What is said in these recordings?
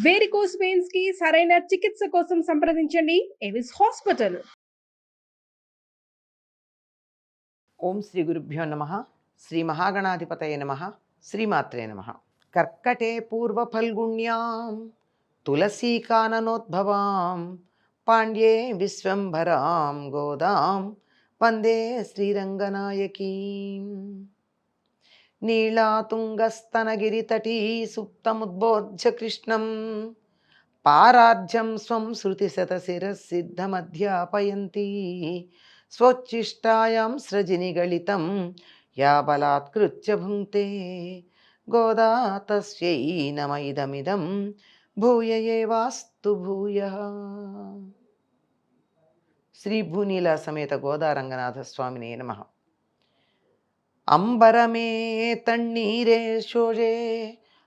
Varicose veins కి సరైన చికిత్స కోసం సంప్రదించండి ఎవిస్ హాస్పిటల్. ఓం శ్రీ గురుభ్యో నమ. శ్రీ మహాగణాధిపతయ నమ. శ్రీమాత్రే నమ. కర్కటే పూర్వఫల్గుణ్యాం తులసీకాననోద్భవాం పాండ్యే విశ్వంభరాం గోదాం వందే శ్రీరంగనాయకీం. నీళాతుంగస్తనగిరితటీ సుప్తముద్బోధ్య కృష్ణం పారార్జం స్వం శృతిశతశిరసిద్ధమధ్యాపయంతి స్వోచ్ఛిష్టాయాం సృజినిగళితం యా బలాత్కృత్య భుంక్తే గోదా తస్యై నమ ఇదమిదం భూయ ఏవాస్తు భూయః. శ్రీ భూనీలా సమేత గోదా రంగనాథ స్వామినే నమః. அம்பரமே தண்ணீரே சோழே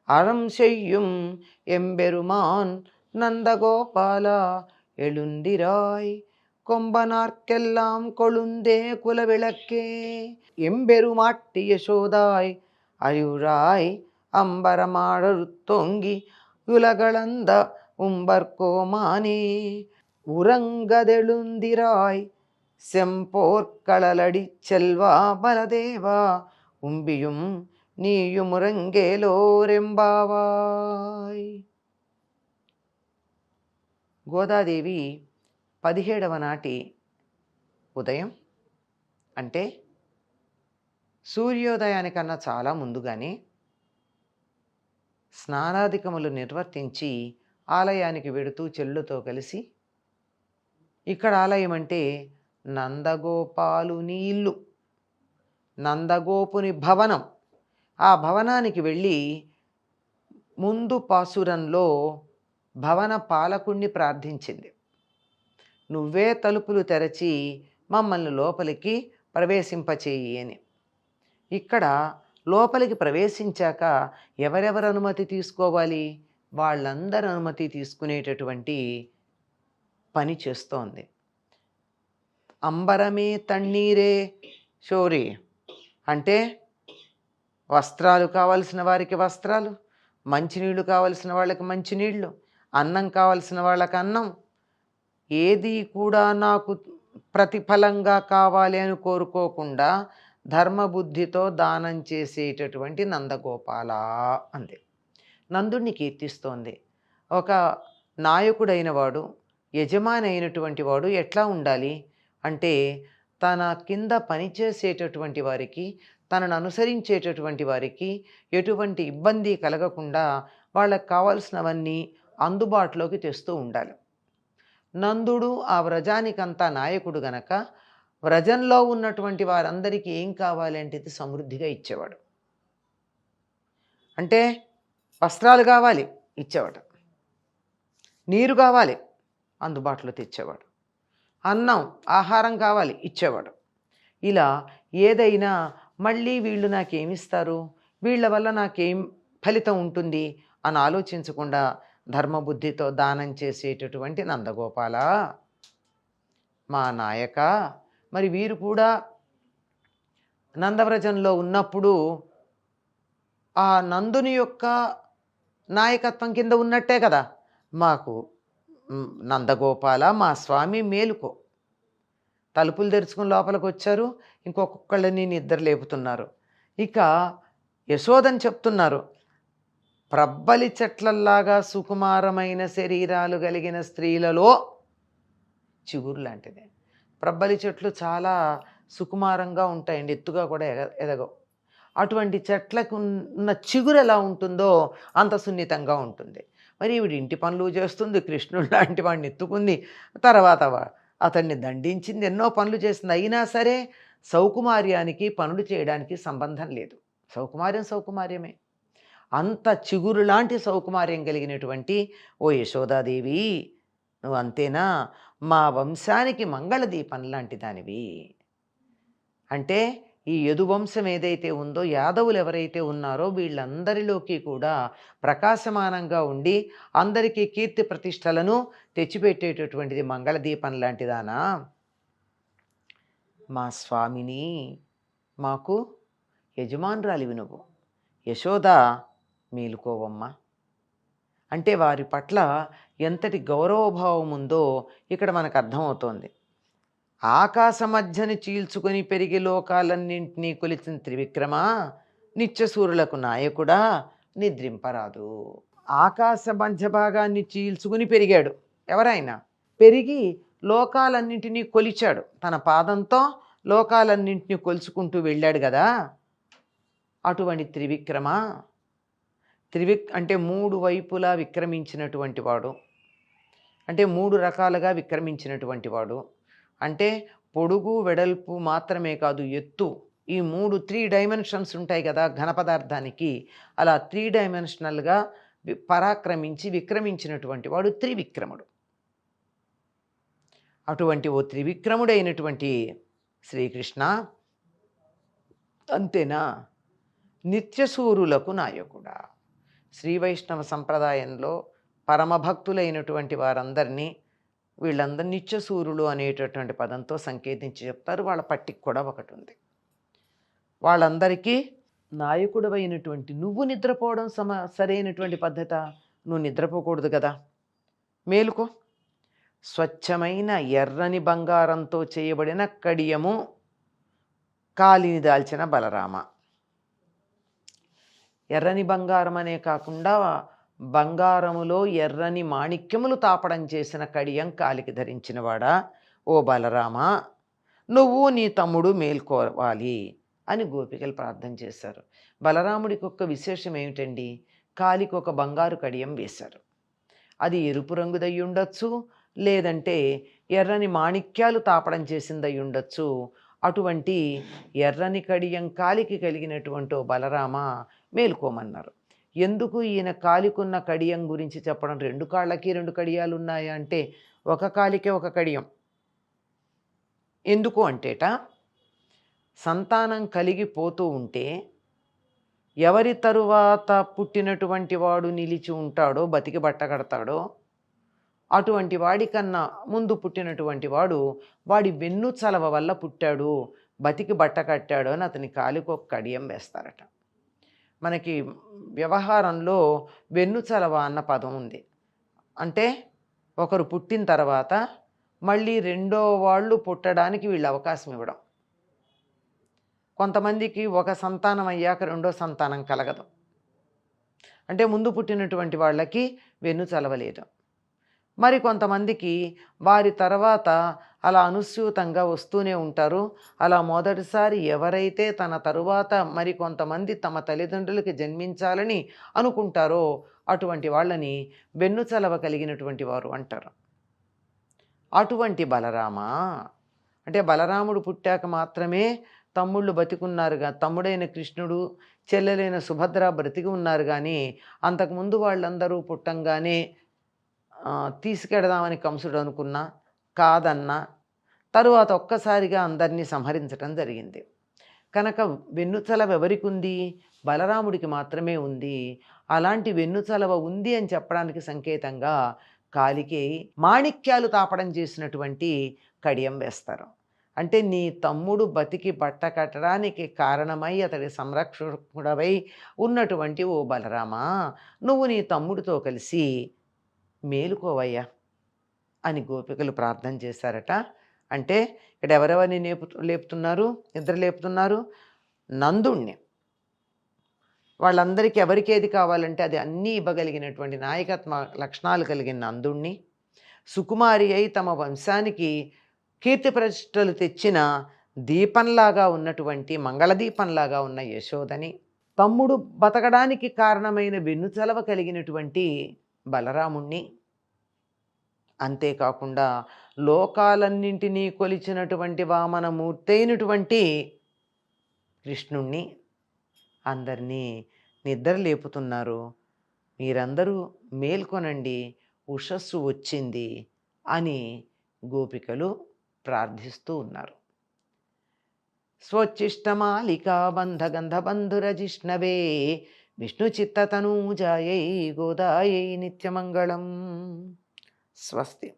அறம் செய்யும் எம்பெருமான் நந்தகோபாலா எழுந்திராய் கொம்பனார்க்கெல்லாம் கொழுந்தே குலவிளக்கே எம்பெருமாட்டி யசோதாய் அயுழாய் அம்பரமாழறுத்தோங்கி உலகளந்த உம்பர்கோமானே உறங்கதெழுந்திராய் செம்போர்களலடி செல்வா பலதேவா உம்பியும் నీయుమురంగేలోరెంబావాయ్. గోదాదేవి 17వ నాటి ఉదయం అంటే సూర్యోదయానికన్నా చాలా ముందుగానే స్నానాధికములు నిర్వర్తించి ఆలయానికి వెడుతూ చెల్లుతో కలిసి, ఇక్కడ ఆలయం అంటే నందగోపాలుని ఇల్లు, నందగోపుని భవనం. ఆ భవనానికి వెళ్ళి ముందు పాసురంలో భవన పాలకుణ్ణి ప్రార్థించింది. నువ్వే తలుపులు తెరచి మమ్మల్ని లోపలికి ప్రవేశింపచేయి అని. ఇక్కడ లోపలికి ప్రవేశించాక ఎవరెవరు అనుమతి తీసుకోవాలి? వాళ్ళందరూ అనుమతి తీసుకునేటటువంటి పని చేస్తోంది. అంబరమే తన్నీరే శౌరి అంటే వస్త్రాలు కావలసిన వారికి వస్త్రాలు, మంచినీళ్ళు కావలసిన వాళ్ళకి మంచినీళ్ళు, అన్నం కావలసిన వాళ్ళకి అన్నం, ఏది కూడా నాకు ప్రతిఫలంగా కావాలి అని కోరుకోకుండా ధర్మబుద్ధితో దానం చేసేటటువంటి నందగోపాల అంది. నందుడిని కీర్తిస్తోంది. ఒక నాయకుడైన వాడు, యజమాని అయినటువంటి వాడు ఎట్లా ఉండాలి అంటే, తన కింద పనిచేసేటటువంటి వారికి, తనను అనుసరించేటటువంటి వారికి ఎటువంటి ఇబ్బంది కలగకుండా వాళ్ళకు కావాల్సినవన్నీ అందుబాటులోకి తెస్తూ ఉండాలి. నందుడు ఆ వ్రజానికంతా నాయకుడు గనక వ్రజంలో ఉన్నటువంటి వారందరికీ ఏం కావాలంటే ఇది సమృద్ధిగా ఇచ్చేవాడు. అంటే వస్త్రాలు కావాలి ఇచ్చేవాడు, నీరు కావాలి అందుబాటులో తెచ్చేవాడు, అన్నం ఆహారం కావాలి ఇచ్చేవాడు. ఇలా ఏదైనా మళ్ళీ వీళ్ళు నాకేమిస్తారు, వీళ్ళ వల్ల నాకేం ఫలితం ఉంటుంది అని ఆలోచించకుండా ధర్మబుద్ధితో దానం చేసేటటువంటి నందగోపాల మా నాయక. మరి వీరు కూడా నందవ్రజంలో ఉన్నప్పుడు ఆ నందుని యొక్క నాయకత్వం కింద ఉన్నట్టే కదా. మాకు నందగోపాల మా స్వామి మేలుకో. తలుపులు తెరుచుకుని లోపలికి వచ్చారు, ఇంకొకళ్ళని నిద్ర లేపుతున్నారు. ఇక యశోదని చెప్తున్నారు, ప్రబ్బలి చెట్లల్లాగా సుకుమారమైన శరీరాలు కలిగిన స్త్రీలలో చిగురు లాంటిది. ప్రబ్బలి చెట్లు చాలా సుకుమారంగా ఉంటాయండి, ఎత్తుగా కూడా ఎదగవు. అటువంటి చెట్లకు ఉన్న చిగురు ఎలా ఉంటుందో అంత సున్నితంగా ఉంటుంది. మరి ఈవిడ ఇంటి పనులు చేస్తుంది, కృష్ణుడు లాంటి వాడిని ఎత్తుకుంది, తర్వాత అతన్ని దండించింది, ఎన్నో పనులు చేసింది. అయినా సరే సౌకుమార్యానికి పనులు చేయడానికి సంబంధం లేదు. సౌకుమార్యం సౌకుమార్యమే. అంత చిగురు లాంటి సౌకుమార్యం కలిగినటువంటి ఓ యశోదాదేవి, నువ్వు అంతేనా? మా వంశానికి మంగళదీపం లాంటి దానివి. అంటే ఈ యదువంశం ఏదైతే ఉందో, యాదవులు ఎవరైతే ఉన్నారో వీళ్ళందరిలోకి కూడా ప్రకాశమానంగా ఉండి అందరికీ కీర్తి ప్రతిష్టలను తెచ్చిపెట్టేటటువంటిది మంగళదీపం లాంటిదానా? మా స్వామిని మాకు యజమానురాలివి నువ్వు. యశోద మేలుకోవమ్మ. అంటే వారి పట్ల ఎంతటి గౌరవభావం ఉందో ఇక్కడ మనకు అర్థమవుతోంది. ఆకాశ మధ్యని చీల్చుకొని పెరిగి లోకాలన్నింటినీ కొలిచిన త్రివిక్రమ, నిత్యసూరులకు నాయకుడా, నిద్రింపరాదు. ఆకాశ మధ్య భాగాన్ని చీల్చుకుని పెరిగాడు ఎవరైనా, పెరిగి లోకాలన్నింటినీ కొలిచాడు. తన పాదంతో లోకాలన్నింటినీ కొలుచుకుంటూ వెళ్ళాడు కదా. అటువంటి త్రివిక్రమ, అంటే 3 వైపులా విక్రమించినటువంటి వాడు, అంటే 3 రకాలుగా విక్రమించినటువంటి వాడు. అంటే పొడుగు వెడల్పు మాత్రమే కాదు, ఎత్తు, ఈ 3 డైమెన్షన్స్ ఉంటాయి కదా ఘన పదార్థానికి. అలా 3 డైమెన్షనల్గా పరాక్రమించి విక్రమించినటువంటి వాడు త్రివిక్రముడు. అటువంటి ఓ త్రివిక్రముడైనటువంటి శ్రీకృష్ణ, అంతేనా, నిత్యసూరులకు నాయకుడా. శ్రీ వైష్ణవ సంప్రదాయంలో పరమభక్తులైనటువంటి వారందరినీ వీళ్ళందరూ నిత్యసూరులు అనేటటువంటి పదంతో సంకేతించి చెప్తారు. వాళ్ళ పట్టిక కూడా ఒకటి ఉంది. వాళ్ళందరికీ నాయకుడవైనటువంటి నువ్వు నిద్రపోవడం సరైనటువంటి పద్ధత. నువ్వు నిద్రపోకూడదు కదా, మేలుకో. స్వచ్ఛమైన ఎర్రని బంగారంతో చేయబడిన కడియము కాలిని దాల్చిన బలరామ. ఎర్రని బంగారం అనే కాకుండా బంగారములో ఎర్రని మాణిక్యములు తాపడం చేసిన కడియం కాలికి ధరించినవాడా, ఓ బలరామ, నువ్వు నీ తమ్ముడు మేల్కోవాలి అని గోపికలు ప్రార్థన చేశారు. బలరాముడికి ఒక విశేషం ఏమిటండి, కాలికి ఒక బంగారు కడియం వేశారు. అది ఎరుపు రంగుదై ఉండొచ్చు, లేదంటే ఎర్రని మాణిక్యాలు తాపడం చేసిందై ఉండొచ్చు. అటువంటి ఎర్రని కడియం కాలికి కలిగినటువంటి ఓ బలరామ మేల్కోమన్నారు. ఎందుకు ఈయన కాలికున్న కడియం గురించి చెప్పడం? 2 కాళ్ళకి 2 కడియాలు ఉన్నాయా అంటే ఒక కాలికే ఒక కడియం. ఎందుకు అంటేట, సంతానం కలిగిపోతూ ఉంటే ఎవరి తరువాత పుట్టినటువంటి వాడు నిలిచి ఉంటాడో, బతికి బట్టకడతాడో, అటువంటి వాడికన్నా ముందు పుట్టినటువంటి వాడు వాడి వెన్ను చలవ వల్ల పుట్టాడు, బతికి బట్ట కట్టాడు అని అతని కాలికి ఒక కడియం వేస్తారట. మనకి వ్యవహారంలో వెన్ను చలవ అన్న పదం ఉంది. అంటే ఒకరు పుట్టిన తర్వాత మళ్ళీ రెండో వాళ్ళు పుట్టడానికి వీళ్ళు అవకాశం ఇవ్వడం. కొంతమందికి ఒక సంతానం అయ్యాక రెండో సంతానం కలగదు. అంటే ముందు పుట్టినటువంటి వాళ్ళకి వెన్ను చలవలేదు. మరి కొంతమందికి వారి తర్వాత అలా అనుస్యూతంగా వస్తూనే ఉంటారు. అలా మొదటిసారి ఎవరైతే తన తరువాత మరి కొంతమంది తమ తల్లిదండ్రులకి జన్మించాలని అనుకుంటారో అటువంటి వాళ్ళని వెన్ను చలవ కలిగినటువంటి వారు అంటారు. అటువంటి బలరామ, అంటే బలరాముడు పుట్టాక మాత్రమే తమ్ముళ్ళు బతికున్నారుగా, తమ్ముడైన కృష్ణుడు, చెల్లెలైన సుభద్ర బ్రతికి ఉన్నారు. కానీ అంతకుముందు వాళ్ళందరూ పుట్టంగానే తీసుకెడదామని కంసుడు అనుకున్నా, కాదన్నా, తరువాత ఒక్కసారిగా అందరినీ సంహరించటం జరిగింది. కనుక వెన్నుచలవ ఎవరికి ఉంది? బలరాముడికి మాత్రమే ఉంది. అలాంటి వెన్నుచలవ ఉంది అని చెప్పడానికి సంకేతంగా కాలికి మాణిక్యాలు తాపడం చేసినటువంటి కడియం వేస్తారు. అంటే నీ తమ్ముడు బతికి బట్ట కట్టడానికి కారణమై అతడి సంరక్షకుడవై ఉన్నటువంటి ఓ బలరామ, నువ్వు నీ తమ్ముడితో కలిసి మేలుకోవయ్యా అని గోపికలు ప్రార్థన చేశారట. అంటే ఇక్కడ ఎవరెవరిని లేపుతున్నారు? నిద్ర లేపుతున్నారు నందుణ్ణి. వాళ్ళందరికీ ఎవరికి ఏది కావాలంటే అది అన్నీ ఇవ్వగలిగినటువంటి నాయకత్వ లక్షణాలు కలిగిన నందుణ్ణి, సుకుమారి అయి తమ వంశానికి కీర్తి ప్రతిష్టలు తెచ్చిన దీపంలాగా ఉన్నటువంటి మంగళదీపంలాగా ఉన్న యశోదని, తమ్ముడు బతకడానికి కారణమైన వెన్నుచలవ కలిగినటువంటి బలరాముణ్ణి, అంతేకాకుండా లోకాలన్నింటినీ కొలిచినటువంటి వామనమూర్తి అయినటువంటి కృష్ణుణ్ణి అందరినీ నిద్ర లేపుతున్నారు. మీరందరూ మేల్కొనండి, ఉషస్సు వచ్చింది అని గోపికలు ప్రార్థిస్తూ ఉన్నారు. స్వచ్చిష్టమాలికా బంధగంధబంధురజిష్ణవే విష్ణు చిత్తతనూజాయై గోదాయై నిత్యమంగళం. స్వస్తి.